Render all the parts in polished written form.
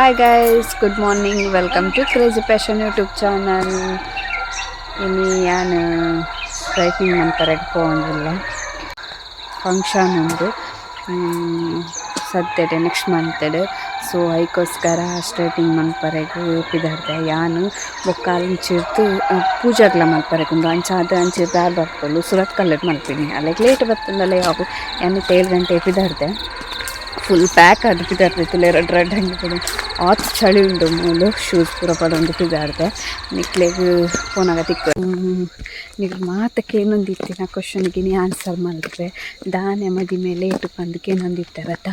Hi guys, good morning. Welcome to Crazy Passion YouTube channel. Ini ನಾನು straightening ಮಾಡ್ತಾರಕ್ಕೆ ಹೋಗಿಲ್ಲ function ಉಂಟು ಸದ್ಯಡೆ next ಮಂತಡ್ so ಅದಕ್ಕೋಸ್ಕರ straightening ಮನ್ಪರೆಗೆ ಪಿದಾರ್ದೆ ಯಾನು ಬೊಕ್ಕಾಂಚಿರ್ತು ಪೂಜಾಗ್ಲ ಮಲ್ಪರೆಗೆ ಅಂಚಾದ ಅಂಚಿರ್ದು ಯಾರು ಬರ್ತಲು ಸುರತ್ ಕಲ್ಲರ್ ಮಲ್ಪಿನಿ ಅಲ್ಲಿಗೆ ಲೇಟ್ ಬರ್ತದಲ್ಲ ಯಾವ ಯಾನು 7 ಗಂಟೆ ಪಿದಾರ್ದೆ ಫುಲ್ ಪ್ಯಾಕ್ ಅದು ಪಿದಾರ್ತಿಲ್ಲ ರೆಡ್ ಹಂಗೆ ಆತ್ ಚಳಿ ಉಂಟು ಮೂಲು ಶೂಸ್ ಪೂರ ಪಡೊಂದು ಪಿದಾರ್ದೆ ನಿಕ್ಲೆಗ್ ಫೋನಾಗ ತಿಕ್ಕ ನಿಗ್ ಮಾತಕ್ಕೆ ಏನೊಂದಿತ್ತು ನಾ ಕ್ವಶನ್ಗೆ ನೀ ಆನ್ಸರ್ ಮಾಡಿದ್ರೆ ದಾನೆ ಮದಿ ಮೇಲೆ ಲೇಟು ಪಂದಕ್ಕೆ ಏನೊಂದಿತ್ತಾರತ್ತ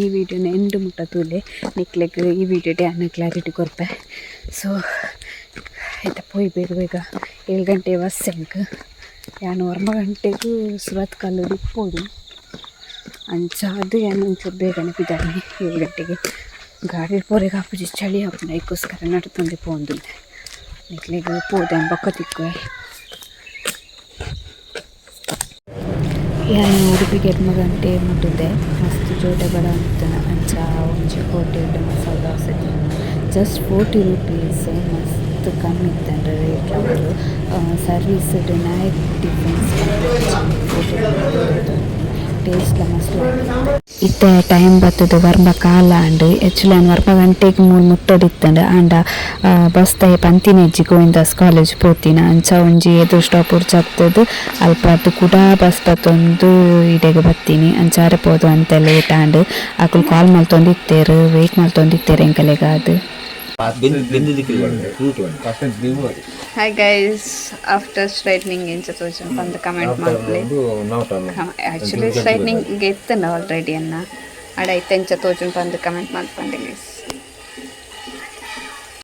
ಈ ವಿಡಿಯೋನ ಎಂಡು ಮುಟ್ಟ ತೂಲೆ ನಿಕ್ಲೆಗ್ ಈ ವಿಡಿಯೋ ಡ್ಯಾನ್ ಕ್ಲಾರಿಟಿ ಕೊರ್ಪೆ ಸೊ ಆಯ್ತಾ ಪೋಯ್ ಬೇಗ ಬೇಗ 7 ಗಂಟೆ ಬಸ್ ಹೆಂಗೆ ಯಾನು 9 ಗಂಟೆಗೂ ಸುರತ್ ಕಲ್ಲು ಇಪ್ಪೋದು ಅಂಚಾದು ಏನೊಂಚೂರು ಬೇಗನೆ ಪಿದಾನೆ 7 ಗಂಟೆಗೆ ಗಾಡಿ ಪೋರೆಗೆ ಹಾಪುಜಿ ಚಳಿ ಹಾಪುನ ಅದಕ್ಕೋಸ್ಕರ ನಡ್ತಂದೆ ಪೋಂದು ನಿಕ್ಲೆಗ್ ಪೋದೆ ಬೊಕ್ಕ ತಿಕ್ಕುವೆ ಯಾನು ಉಡುಪಿಗೆ 2 ಗಂಟೆ ಮುಟ್ಟಿದೆ ಮಸ್ತ್ ಜೋಟಗಳ ಅಂತ ಅಂಚ ಒಂಚೆ hotel masala dosa just 40 rupees ಮಸ್ತ್ ಕಮ್ಮಿ ಇತ್ತಂದ್ರೆ ರೇಟ್ ಅವರು ಸರ್ವೀಸ್ ನೈಟ್ ಟಿಫಿನ್ಸ್ ಟೇಸ್ಟ್ ಮಸ್ತ್ ಇತ್ತೆ ಟೈಮ್ ಬರ್ತದೆ ವರ್ಮ ಕಾಲ ಅಂಡ್ ಆ್ಯಕ್ಚುಲಿ ನಾನು 2 ಗಂಟೆಗೆ ಮುಟ್ಟದಿತ್ತಂಡು ಆಂಡ ಬಸ್ ದಯ ಪಂತಿನ ಹೆಜ್ಜಿ ಗೋವಿಂದಾಸ್ ಕಾಲೇಜ್ ಪೋತಿನ ಅಂಚ ಒಂಜಿ ಎದುರು ಸ್ಟಾಪ್ ಚತ್ತದು ಅಲ್ಪಟ್ಟು ಕೂಡ ಬಸ್ ಬತ್ತೊಂದು ಇಡೆಗೆ ಬತ್ತೀನಿ ಅಂಚಾರೆ ಪೋದು ಅಂತ ಲೇಟ್ ಆಂಡ್ ಅಕುಲು ಕಾಲ್ ಮಲ್ತೊಂದಿತ್ತೇರು weight ಮಲ್ತೊಂದಿತ್ತೇರು ಎಂಕಲೆಗಾದು. Hi guys, after straightening incha tojan panda comment ಮಾಡ್ಲಿ actually straightening ಗೆತ್ತನ already ಅನ್ನ ಅಡ ಇತ್ತೆಂಚ ತೋಜನ್ ಪಂದ ಕಮೆಂಟ್ ಮಾಡ್ಪಂಡೆ guys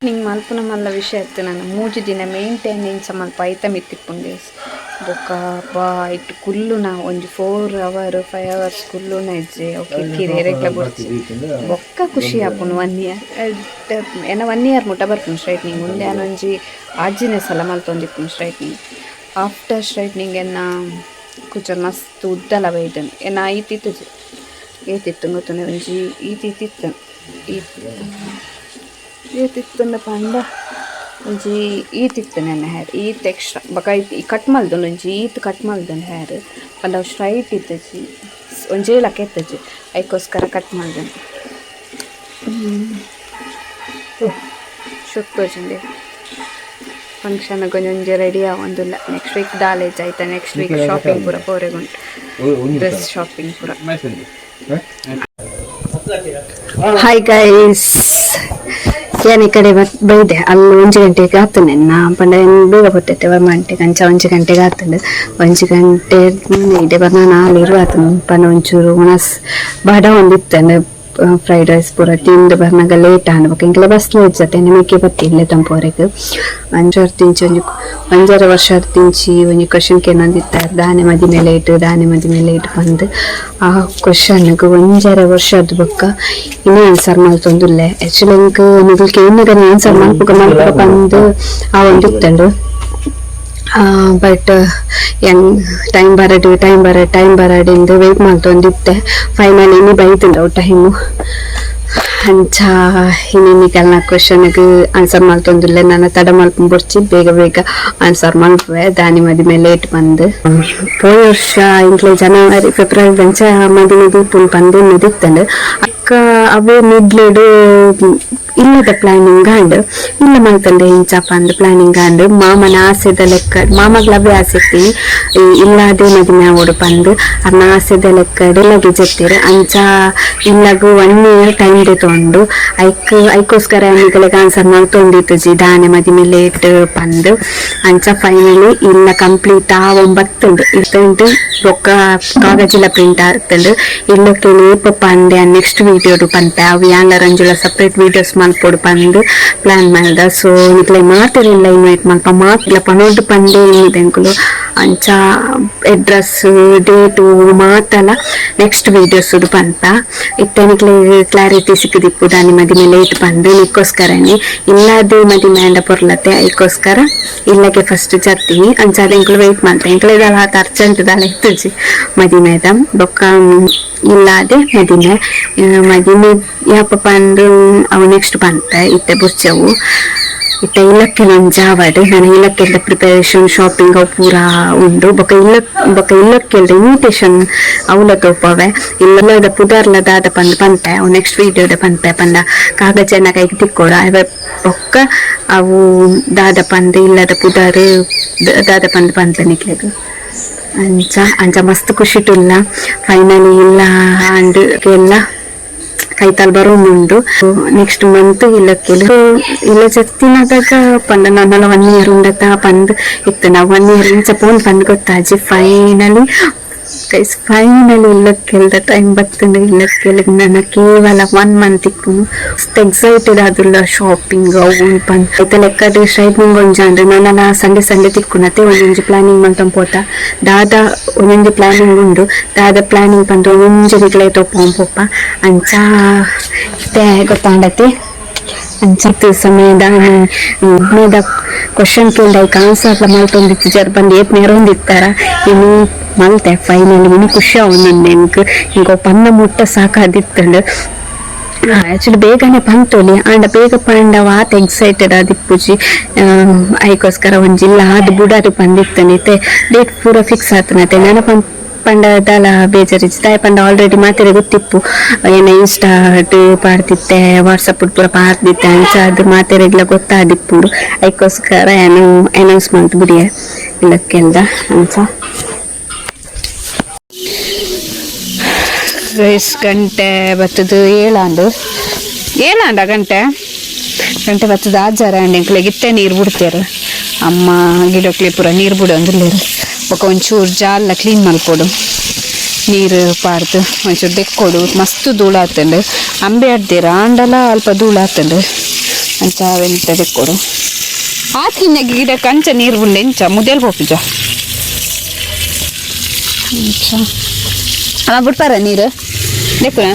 ನಿಂಗೆ ಮಲ್ಪುನ ಮಲ್ಲ ವಿಷಯ ಇತ್ತು ನಾನು 3 ದಿನ ಮೇಂಟೈನೆನ್ಸ್ ಮಲ್ಪ ಐತ ಮಿತ್ತಿಪ್ಪುಂಡು ಬೊಕ್ಕ ಬಾ ಇಟ್ಟು ಕುಲ್ಲುನ ಒಂಜಿ 4 ಅವರ್ 5 ಅವರ್ಸ್ ಕುಲ್ಲುನ ಇಜ್ಜೆ ಓಕೆ ಕಿರೇರೆಗ್ಲ ಬರ್ತಿ ಬೊಕ್ಕ ಖುಷಿ ಆಪುನು 1 ಇಯರ್ ಏನ 1 ಇಯರ್ ಮುಟ್ಟ ಬರ್ಪುನು ಸ್ಟ್ರೈಟ್ನಿಂಗ್ ಮುಂದೆ ಒಂಜಿ ಆಜಿನ ಸಲ ಮಲ್ತೊಂದಿಪ್ಪುನು ಸ್ಟ್ರೈಟ್ನಿಂಗ್ ಆಫ್ಟರ್ ಸ್ಟ್ರೈಟ್ನಿಂಗ್ ಎನ್ನ ಕುಚ ಮಸ್ತ್ ಉದ್ದಲ ಬೈದನು ಎನ್ನ ಏತಿತ್ತು ಗೊತ್ತನೆ ಒಂಜಿ ಈತಿತ್ತು ಈತಿತ್ತಂದ ಪಂಡ ಒಂಜಿ ಈತಿತ್ತು ನನ್ನ ಹೇರ್ ಈತ್ ಎಕ್ಸ್ಟ್ರಾ ಬಕ ಈ ಕಟ್ ಮಲ್ದನು ಒಂಜಿ ಈತ್ ಕಟ್ ಮಲ್ದನು ಹೇರ್ ಪಂಡ ಅವು ಸ್ಟ್ರೈಟ್ ಇತ್ತಜಿ ಒಂಜೇಲಕ್ಕೆ ಎತ್ತಜಿ ಅದಕ್ಕೋಸ್ಕರ ಕಟ್ ಮಾಡ್ದನು ಶುಕ್ತೋಜಂದೆ ಫಂಕ್ಷನ್ ಒಂಜೊಂಜೆ ರೆಡಿ ಆಗೊಂದಿಲ್ಲ ನೆಕ್ಸ್ಟ್ ವೀಕ್ ದಾಲೇಜ್ ಆಯ್ತಾ ನೆಕ್ಸ್ಟ್ ವೀಕ್ ಶಾಪಿಂಗ್ ಪೂರ ಪೋರೆಗುಂಟು ಡ್ರೆಸ್ ಶಾಪಿಂಗ್ ಪೂರ. ಹಾಯ್ ಗೈಸ್ ಏನ್ ಈ ಕಡೆ ಬೈದೆ ಅಲ್ಲಿ 1 ಗಂಟೆಗೆ ಆತನೆ ನಾ ಪಂಡ ಬೇಗ ಬರ್ತೈತೆ 1 ಗಂಟೆಗೆ ಅಂಚ 1 ಗಂಟೆಗೆ ಆತಂಡು 1 ಗಂಟೆ ಇದೆ ಬರ್ ನಾನು 4 ಆತನು ಪಂಡ ಒಂಚೂರು ಮನಸ್ ಬಡ ಒಂದಿತ್ತಂಡು ಫ್ರೈಡ್ ರೈಸ್ ಪೂರ ತಿಂದು ಬರ್ನಾಗ ಲೇಟ್ ಆಡ್ಬೇಕು ಇಂಕಲ ಬಸ್ ಲೇಟ್ ಜೊತೆ ನಿಮಗೆ ಬತ್ತಿಲ್ಲ ತಂಪೋರೆಗೆ 5 ವರ್ಷ ತಿಂಚಿ ಒಂಜಿ ಕ್ವಶನ್ಗೆ ಏನೊಂದಿತ್ತ ದಾನೆ ಮದಿ ಮೇಲೆ ಲೇಟ್ ಬಂದು ಆ ಕ್ವಶನ್ಗೆ 5 ವರ್ಷದ ಬೊಕ್ಕ ಇನ್ನೂ ಆನ್ಸರ್ ಮಲ್ತೊಂದುಲ್ಲೆ ಆ್ಯಕ್ಚುಲಿ ಇಂಕ ನಿಗಲ್ಗೆ ಏನಾಗ ಆನ್ಸರ್ ಮಲ್ಪುಗ ಬಂದು ಆ ಒಂದಿತ್ತಂಡು ಬಟ್ ಹೆಂಗ್ ಟೈಮ್ ಬರಡಿಂದು ವೆಯ್ಟ್ ಮಾಡ್ತೊಂದಿತ್ತೆ ಫೈನಲಿ ಇನ್ನು ಬೈತುಂಡವು ಟೈಮು ಅಂಚ ಇನ್ನಿಗೆಲ್ಲ ಕ್ವಶನ್ಗೆ ಆನ್ಸರ್ ಮಲ್ತೊಂದಿಲ್ಲ ನಾನು ತಡ ಮಲ್ಪು ಬರ್ಚಿ ಬೇಗ ಆನ್ಸರ್ ಮಲ್ಪುವೆ ದಾನಿ ಮದಿ ಮೇಲೆ ಲೇಟ್ ಬಂದು ಹೋದ ವರ್ಷ ಇಂಕ್ಲೆ ಜನವರಿ ಫೆಬ್ರವರಿ ಅಂಚ ಮದಿ ದೀಪುನ್ ಬಂದು ನಿದಿತ್ತಂಡು ಅಕ್ಕ ಅವೇ ಮಿಡ್ಲೆಡು ಇಲ್ಲದ ಪ್ಲಾನಿಂಗ್ ಆಂಡ್ ಇಲ್ಲ ಮಲ್ತಂಡೆ ಇಂಚಪ್ಪ ಅಂದು ಪ್ಲಾನಿಂಗ್ ಆಂಡ್ ಮಾಮನ ಆಸೆದ ಲೆಕ್ಕ ಮಾಮಗ್ಲವೇ ಆಸೆ ಇಲ್ಲದೆ ಮದಿಮೆ ಓಡು ಬಂದು ಅನ್ನ ಆಸೆದ ಲೆಕ್ಕ ಡೆಲ್ಲಗೆ ಜೆತ್ತಿರು ಅಂಚ ಇಲ್ಲಗೂ 1 ಇಯರ್ ಟೈಮ್ ತೊಂಡು ಐಕೋಸ್ಕರ ನಿಗಳಿಗೆ ಆನ್ಸರ್ ಮಲ್ತೊಂದಿತ್ತು ಜಿ ದಾನೆ ಮದಿಮೆ ಲೇಟ್ ಬಂದು ಅಂಚ ಫೈನಲಿ ಇಲ್ಲ ಕಂಪ್ಲೀಟ್ 9 ಇತ್ತುಂಟು ಬೊಕ್ಕ ಕಾಗಜಿಲ ಪ್ರಿಂಟ್ ಆಗ್ತಂಡು ಇಲ್ಲಕ್ಕೆ ಲೇಪ ಪಂದೆ ನೆಕ್ಸ್ಟ್ ವಿಡಿಯೋಡು ಪಂಪೆ ಅವು ಯಾಂಗ ರಂಜುಲ ಸಪ್ರೇಟ್ ವಿಡಿಯೋಸ್ ಮಲ್ಪೊಡು ಪಂದು ಪ್ಲಾನ್ ಮಾಡ್ದ ಸೊ ಇಟ್ಲೆ ಮಾತಿರಲಿಲ್ಲ ಇನ್ವೈಟ್ ಮಲ್ಪ ಮಾತಿಲ್ಲ ಪನೊಡ್ಡು ಪಂದೆ ಏನಿದೆಂಕುಲು ಅಂಚ ಅಡ್ರೆಸ್ ಡೇಟು ಮಾತಲ್ಲ ನೆಕ್ಸ್ಟ್ ವಿಡಿಯೋಸ್ ಪಂಪ ಇತ್ತನಿಕ್ಲೆ ಕ್ಲಾರಿಟಿ ಸಿಕ್ಕದಿಪ್ಪು ದಾನಿ ಮದಿಮೆ ಲೇಟ್ ಬಂದು ನಿಕ್ಕೋಸ್ಕರನೇ ಇಲ್ಲದೆ ಮದಿಮೆ ಅಂಡ ಪೊರ್ಲತ್ತೆ ಅದಕ್ಕೋಸ್ಕರ ಇಲ್ಲಕ್ಕೆ ಫಸ್ಟ್ ಜರ್ತೀನಿ ಅಂಚಾದ ಎಂಕುಲು ವೆಯ್ಟ್ ಮಾಡ್ತೆ ಎಂಕುಲು ಇದಲ್ಲ ಅರ್ಜೆಂಟ್ ದಾಲ ಇತ್ತುಜಿ ಮದಿಮೆದ ಬೊಕ್ಕ ಇಲ್ಲದೆ ಮದಿನೆ ಯಾಪ ಪಂದು ಅವು ನೆಕ್ಸ್ಟ್ ಪಂತ ಇತ್ತೆ ಬುರ್ಚವು ಇತ್ತೆ ಇಲ್ಲಕ್ಕೆ ನಾನು ಜಾವಡ್ ನಾನು ಇಲ್ಲಕ್ಕೆಲ್ಲ ಪ್ರಿಪರೇಷನ್ ಶಾಪಿಂಗ್ ಅವು ಪೂರ ಉಂಡು ಇಲ್ಲಕ್ಕೆಲ್ಲ ಇನ್ವಿಟೇಷನ್ ಅವಲ ತೋಪವೆ ಇಲ್ಲದ ಪುದರ್ಲ ದಾದ ಪಂತೆ ಅವು ನೆಕ್ಸ್ಟ್ ವೀಡಿಯೋದ ಪಂದ ಕಾಗಜನ ಕೈಗೆ ತಿಕ್ಕೋಡ ಅವ ಬೊಕ್ಕ ಅವು ದಾದ ಇಲ್ಲದ ಪುದರ್ ದಾದ ಪಂತ ನಿಕ್ಲೆದು ಅಂಚ ಮಸ್ತ್ ಖುಷಿ ತುಲ್ಲ ಫೈನಲಿ ಇಲ್ಲ ಅಂಡ್ ಎಲ್ಲ ಕೈತಾಲ್ ಬರೋಂದುಂಡು ನೆಕ್ಸ್ಟ್ ಮಂತ್ ಇಲ್ಲ ಜತ್ತಿನದಾಗ ಪಂಡ ನನ್ನಲ್ಲ 1 year ಉಂಡತ ಪಂದ್ ಇತ್ತು ನಾವು 1 year ಇಂಚ ಪೋನ್ ಪಂದ್ ಗೊತ್ತಾಜಿ ಫೈನಲಿ ಇಲ್ಲಕ್ಕೆಲ್ದ ಟೈಮ್ ಬರ್ತಂಡು ಇಲ್ಲಕ್ಕೆಲ್ಲ ನನ್ನ ಕೇವಲ 1 month ಇಕ್ಕುನು ಮಸ್ತ್ ಎಕ್ಸೈಟೆಡ್ ಆದುಲ್ಲ ಶಾಪಿಂಗ್ ಅವು ಪಂದ್ ಐತ ಲೆಕ್ಕದ ಸ್ಟ್ರೈಟ್ನಿಂಗ್ ಒಂಜಾಂಡ್ ನನ್ನ ಸಂಡೆ ತಿಕ್ಕುನತೆ ಒಂದೊಂಜಿ ಪ್ಲಾನಿಂಗ್ ಮಂತಂ ಪೋತ ದಾದ ಒಂದೊಂಜಿ ಪ್ಲಾನಿಂಗ್ ಉಂಡು ದಾದ ಪ್ಲಾನಿಂಗ್ ಪಂದ್ ಒಂಜಿ ನಿಕ್ಲೆ ಪೋಪ ಅಂಚ ಇತ್ತೆ ಗೊತ್ತಾಂಡತೆ ಅಂಚತ್ತು ಸಮಯದ ಮೇದ ಕ್ವಶನ್ ಕೇಳ್ದಕ್ಕೆ ಆನ್ಸರ್ಲ ಮಲ್ತೊಂದಿತ್ತು ಜರ್ ಬಂದು ಏತ್ ನೆರೊಂದಿತ್ತಾರ ಇನ್ನು ಮಲ್ತೆ ಫೈನಲಿ ಇನ್ನು ಖುಷಿ ಅವನಿಂದ ಹಿಂಗ ಪನ್ನ ಮುಟ್ಟ ಸಾಕಾದಿತ್ತಂಡು ಆಕ್ಚುಲಿ ಬೇಗನೆ ಪಂತೋಲಿ ಆಂಡ ಬೇಗ ಪಂಡ ವಾತ ಎಕ್ಸೈಟೆಡ್ ಆದಿಪ್ಪುಜಿ ಐಕೋಸ್ಕರ ಒಂಜಿಲ್ಲ ಅದು ಬುಡಾರಿ ಪಂದಿತ್ತನಿತೆ ಡೇಟ್ ಪೂರ ಫಿಕ್ಸ್ ಆತನತೆ ನಾನು ಪಂಡ ದಾಲ ಬೇಜಾರಿಜ್ ತಾಯಿ ಪಂಡ ಆಲ್ರೆಡಿ ಮಾತೆರೆ ಗೊತ್ತಿಪ್ಪು ಏನ ಇನ್ಸ್ಟಾಟ್ ಪಾಡ್ತಿತ್ತೆ ವಾಟ್ಸಪ್ ಪೂರ ಪಾಡ್ತಿತ್ತೆ ಅಂಚ ಅದು ಮಾತೆರೆಗ್ಲ ಗೊತ್ತಾದಿಪ್ಪುಂಡು ಐಕೋಸ್ಕರ ಏನು ಅನೌನ್ಸ್ಮೆಂಟ್ ಬಿಡಿಯ ಇಲ್ಲಕ್ಕೆಲ್ದ ಅಂಚ ಗಂಟೆ ಬತ್ತದು ಏಳಾಂಡ ಗಂಟೆ ಬತ್ತದ ಆಜಾರ ಅಂಡೆಂಕ್ಲೆ ಗಿತ್ತೆ ನೀರು ಬಿಡ್ತೇರು ಅಮ್ಮ ಗಿಡಕ್ಲೆ ಪೂರ ನೀರು ಬಿಡೋಂದಿಲ್ಲೇರು ಒಂಚೂರು ಜಾಲ ಕ್ಲೀನ್ ಮಲ್ಕೊಡು ನೀರು ಪಾಡ್ದು ಒಂಚೂರು ಬೆಕ್ಕೊಡು ಮಸ್ತ್ ಧೂಳು ಆತಂಡು ಅಂಬೆ ಅಡ್ದೇರ ಆಂಡಲ ಅಲ್ಪ ಧೂಳು ಆತಂಡು ಅಂಚ ಎಂತ ಬೆಕ್ಕೊಡು ಆತಿನ ಗಿಡಕ್ಕೆ ಅಂಚ ನೀರು ಬಿಡ್ಲೆ ಎಂಚ ಮುದೆಲ್ ಹೋಗ್ಜ ಅಂಚ ಅವ ಬಿಡ್ಪಾರ ನೀರು ದೇಕುನ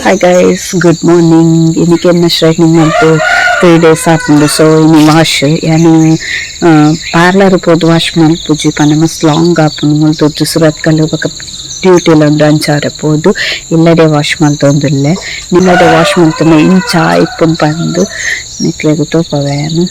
ಹಾಯ್ ಗೈಸ್ ಗುಡ್ ಮಾರ್ನಿಂಗ್ ಇನ್ನಿಕೆನ್ನ ಸ್ಟ್ರೈಟ್ನಿಂಗ್ ಮಾಡ್ತು 3 days ಆಪುಂಡು ಸೊ ಇನ್ನು ವಾಶ್ ಯಾನು ಪಾರ್ಲರ್ ಪೋದು ವಾಶ್ ಮಲ್ಪುಜಿ ಪಂಡ ಮಸ್ತ್ ಲಾಂಗ್ ಆಪುಂಡು ಮುಲ್ತೊಟ್ಟು ಸುರತ್ ಕಲ್ಲು ಬೊಕ ಡ್ಯೂಟಿಲ ಉಂಡು ಅಂಚಾರ ಪೋದು ಇಲ್ಲಡೆ ವಾಶ್ ಮಲ್ತೊಂದುಲ್ಲೆ ನಿಲ್ಲಡೆ ವಾಶ್ ಮಲ್ತುಂಡು ಇಂಚ ಇಪ್ಪುಂಡು ಪಂದು ನಿಕ್ಲೆಗ್ ತೋಪವೇನು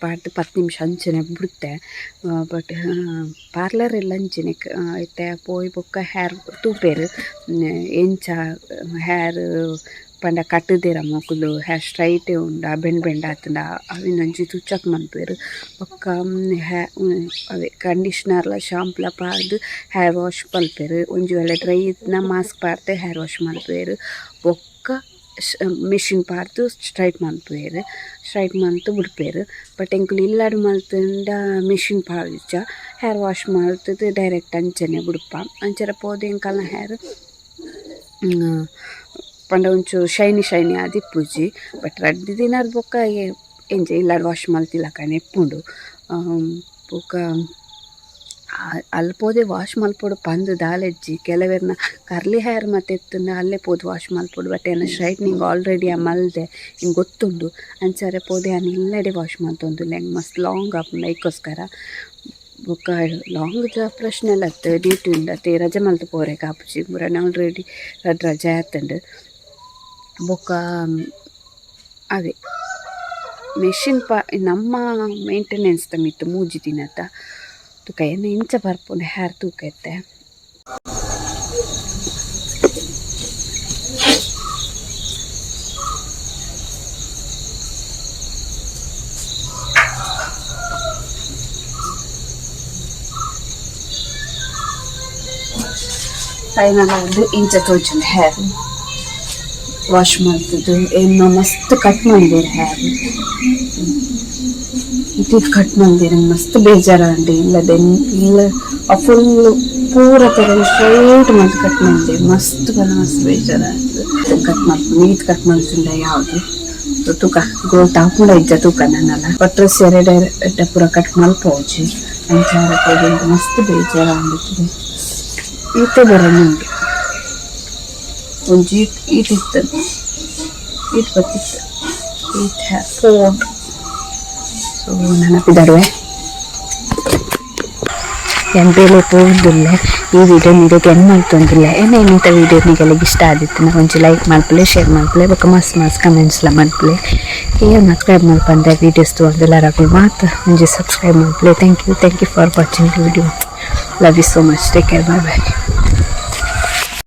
ಪಾಡ್ದು 10 ನಿಮಿಷ ಅಂಚನೆ ಬಿಡುತ್ತೆ ಬಟ್ ಪಾರ್ಲರ್ ಎಲ್ಲ ಅಂಚನೆ ಐತೆ ಪೋಯ್ ಬೊಕ್ಕ ಹೇರ್ ತೂಪೇರು ಎಂಚ ಹೇರ್ ಪಂಡ ಕಟ್ಟುದೇರ ಮೊಕುಲು ಹೇರ್ ಸ್ಟ್ರೈಟೇ ಉಂಡ ಬೆಂಡ್ ಆತಂಡ ಅವಿನೊಂಜಿ ತುಚ್ಚಕ್ ಮನ್ಪೇರು ಬೊಕ್ಕ ಅವೇ ಕಂಡೀಷ್ನರ್ಲ ಶಾಂಪ್ಲ ಪಾಡ್ದು ಹೇರ್ ವಾಶ್ ಮಲ್ಪೇರು ಒಂಜಿ ವೇಳೆ ಡ್ರೈ ಇದ್ನ ಮಾಸ್ಕ್ ಪಾಡ್ದೆ ಹೇರ್ ವಾಶ್ ಮಲ್ಪೇರು ಬೊಕ್ಕ ಮೆಷಿನ್ ಪಾಡ್ದು ಸ್ಟ್ರೈಟ್ ಮಲ್ತು ಬಿಡ್ಪೇರು ಬಟ್ ಎಂಕುಲು ಇಲ್ಲಾಡು ಮಲ್ತುಂಡ ಮೆಷಿನ್ ಪಾಡ್ಜ ಹೇರ್ ವಾಶ್ ಮಲ್ತದು ಡೈರೆಕ್ಟ್ ಅಂಚನೆ ಬಿಡ್ಪ ಅಂಚರ ಪೋದು ಎಂಕಲ್ನ ಹೇರ್ ಪಂಡ ಒಂಚೂರು ಶೈನಿ ಆದಿಪ್ಪುಜಿ ಬಟ್ ರಡ್ಡು ದಿನದ ಬೊಕ್ಕ ಎಂಜ ಇಲ್ಲಾಡು ವಾಶ್ ಮಲ್ತಿಲ್ಲ ಕಣೆ ಎಪ್ಪುಂಡು ಬೊಕ್ಕ ಅಲ್ಲಿ ಪೋದೆ ವಾಶ್ ಮಲ್ಪೊಡು ಪಂದು ದಾಲೆಜ್ಜಿ ಕೆಲವೆರ್ನ ಕರ್ಲಿ ಹೇರ್ ಮತ್ತೆ ಎತ್ತುಂಡ ಅಲ್ಲೇ ಪೋದು ವಾಶ್ ಮಲ್ಪೊಡು ಬಟ್ ಏನ ಸ್ಟ್ರೈಟ್ನಿಂಗ್ ಆಲ್ರೆಡಿ ಮಲ್ದೆ ಹಿಂಗೆ ಗೊತ್ತುಂಡು ಅಂಚಾರೆ ಪೋದೆ ಅನ್ನ ಇಲ್ಲಡೆ ವಾಶ್ ಮಲ್ತೊಂದುಲ್ಲೆ ಹೆಂಗೆ ಮಸ್ತ್ ಲಾಂಗ್ ಆಪುಂಡು ಐಕೋಸ್ಕರ ಬೊಕ್ಕ ಲಾಂಗ್ ಪ್ರಶ್ನೆ ಎಲ್ಲ ಡ್ಯೂಟಿ ಉಂಡತೆ ರಜೆ ಮಲ್ತು ಪೋರೆ ಕಾಪುಜಿ ಮುರನೆ ಆಲ್ರೆಡಿ ರಜೆ ಆತಂಡು ಬೊಕ್ಕ ಅವೇ ಮೆಷಿನ್ ನಮ್ಮ ಮೇಂಟೆನೆನ್ಸ್ ತಮ್ಮಿತ್ತು ಮೂಜಿ ದಿನದ ತುಕ ಏನು ಇಂಚ ಬರ್ಪುಂಡು ಹೇರ್ ತೂಕ ಎತ್ತೆ ಫೈನಲ್ ಆಗಿ ಇಂಚ ತೋಚುಂಡು ಹೇರ್ ವಾಶ್ ಮಾಡ್ತಿದ್ದು ಏನು ಮಸ್ತ್ ಕಟ್ ಮಾಡಿದ್ರು ಹೇರ್ ಇದು ಕಟ್ ಮಾಡಿದ್ರೆ ಮಸ್ತ್ ಬೇಜಾರಂಡಿ ಇಲ್ಲದೆ ಇಲ್ಲ ಫುಲ್ ಪೂರ ತರ ಸ್ಟ್ರೈಟ್ ಮಾಡಿ ಕಟ್ ಮಾಡಿದೆ ಮಸ್ತ್ ಮಸ್ತ್ ಬೇಜಾರಾಗ್ತದೆ ಕಟ್ ಮಾಡ್ಕೊಂಡು ನೀಟ್ ಕಟ್ ಮಾಡ್ತಿಂದ ಯಾವುದು ತೂಕ ಗೋಲ್ ತಾಪುಂಡ ಇಜ್ಜ ತೂಕ ನನ್ನಲ್ಲ ಪಟ್ರಸ್ ಎರಡೆ ಪೂರ ಕಟ್ ಮಲ್ಪೋಜಿ ಅಂಚಾರ ಮಸ್ತ್ ಬೇಜಾರಾಗ್ಬಿಟ್ಟಿದೆ ಈತೆ ಬರೋಣುಂಟು ಒಂಜಿ ಈಟಿತ್ತು ಈಟ್ ಬತ್ತಿತ್ತು ಈಟ್ ಫೋನ್ ಸೊ ನೆನಪಿದಾರುವೆ ಏನು ಬೇಲೆ ಪೋದಿಲ್ಲ ಈ ವಿಡಿಯೋ ನೀರಿಗೆ ಏನು ಮಾಡ್ತೊಂದಿಲ್ಲ ಏನೇನಿಂತ ವಿಡಿಯೋ ನಿಗೆಲ್ಲ ಇಷ್ಟ ಆದಿತ್ತು ನಾ ಒಂಚೂರು ಲೈಕ್ ಮಾಡ್ಕೊಳ್ಳಿ ಶೇರ್ ಮಾಡ್ಕೊಳ್ಳಿ ಬೊಕ್ಕ ಮಸ್ತ್ ಕಮೆಂಟ್ಸ್ಲ ಮಾಡ್ಕೊಳ್ಳಿ ಏನು ಸಬ್ಸ್ಕ್ರೈಬ್ ಮಾಡ್ಕೊಂಡ್ರೆ ವೀಡಿಯೋಸ್ ತೊಗೊಂಡೆಲ್ಲರಾಗಲು ಮಾತ್ರ ಒಂಚೂರು ಸಬ್ಸ್ಕ್ರೈಬ್ ಮಾಡ್ಕೊಳ್ಳಿ thank you for watching the video love you so much take care bye by